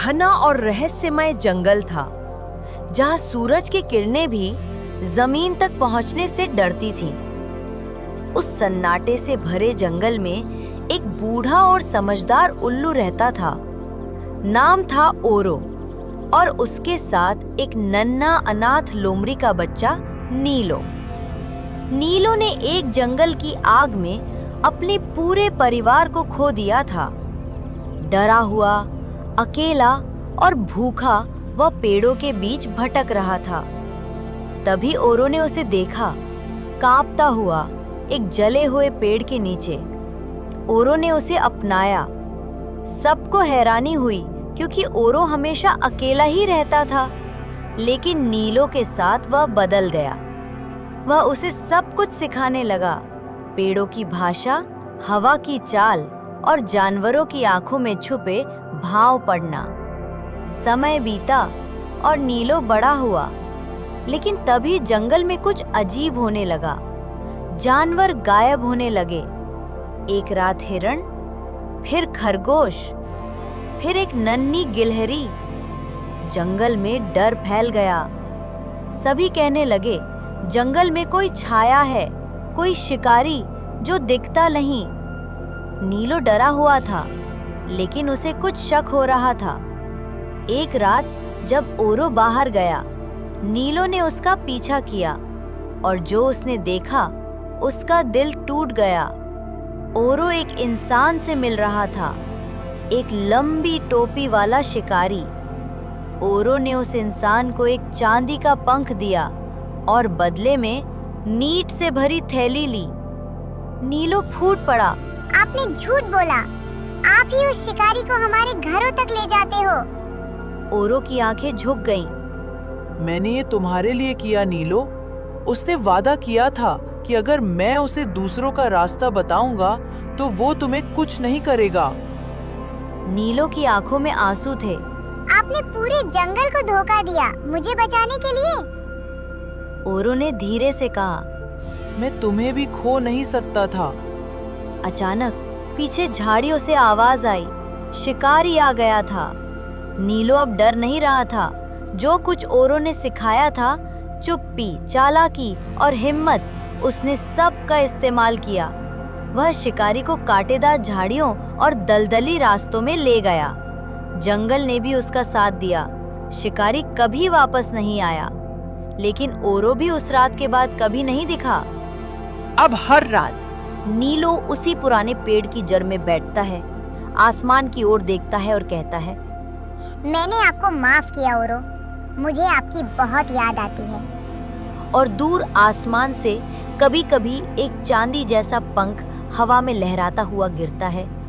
घना और रहस्यमय जंगल था, जहां सूरज की किरणें भी जमीन तक पहुंचने से डरती थीं। उस सन्नाटे से भरे जंगल में एक बूढ़ा और समझदार उल्लू रहता था। नाम था ओरो, और उसके साथ एक नन्हा अनाथ लोमड़ी का बच्चा नीलो। नीलो ने एक जंगल की आग में अपने पूरे परिवार को खो दिया था। डरा हुआ, अकेला और भूखा वह पेड़ों के बीच भटक रहा था। तभी ओरो ने उसे देखा, कांपता हुआ एक जले हुए पेड़ के नीचे। ओरो ने उसे अपनाया। सबको हैरानी हुई, क्योंकि ओरो हमेशा अकेला ही रहता था, लेकिन नीलो के साथ वह बदल गया। वह उसे सब कुछ सिखाने लगा, पेड़ों की भाषा, हवा की चाल और जानवरों की आंखों में छुपे भाव पढ़ना। समय बीता और नीलो बड़ा हुआ, लेकिन तभी जंगल में कुछ अजीब होने लगा। जानवर गायब होने लगे। एक रात हिरण, फिर खरगोश, फिर एक नन्ही गिलहरी। जंगल में डर फैल गया। सभी कहने लगे, जंगल में कोई छाया है, कोई शिकारी जो दिखता नहीं। नीलो डरा हुआ था, लेकिन उसे कुछ शक हो रहा था। एक रात जब ओरो बाहर गया, नीलो ने उसका पीछा किया, और जो उसने देखा उसका दिल टूट गया। ओरो एक इंसान से मिल रहा था, एक लंबी टोपी वाला शिकारी। ओरो ने उस इंसान को एक चांदी का पंख दिया और बदले में नीट से भरी थैली ली। नीलो फूट पड़ा। आपने झूठ बोला। आप ही उस शिकारी को हमारे घरों तक ले जाते हो। ओरो की आंखें झुक गईं। मैंने ये तुम्हारे लिए किया नीलो। उसने वादा किया था कि अगर मैं उसे दूसरों का रास्ता बताऊंगा तो वो तुम्हें कुछ नहीं करेगा। नीलो की आंखों में आंसू थे। आपने पूरे जंगल को धोखा दिया मुझे बचाने के लिए। ओरो ने धीरे से कहा, मैं तुम्हें भी खो नहीं सकता था। अचानक पीछे झाड़ियों से आवाज आई। शिकारी आ गया था। नीलो अब डर नहीं रहा था। जो कुछ ओरो ने सिखाया था, चुप्पी, चालाकी और हिम्मत, उसने सब का इस्तेमाल किया। वह शिकारी को कांटेदार झाड़ियों और दलदली रास्तों में ले गया। जंगल ने भी उसका साथ दिया। शिकारी कभी वापस नहीं आया, लेकिन ओरो भी उस रात के बाद कभी नहीं दिखा। अब हर रात नीलो उसी पुराने पेड़ की जड़ में बैठता है, आसमान की ओर देखता है और कहता है, मैंने आपको माफ किया ओरो, मुझे आपकी बहुत याद आती है। और दूर आसमान से कभी-कभी एक चांदी जैसा पंख हवा में लहराता हुआ गिरता है।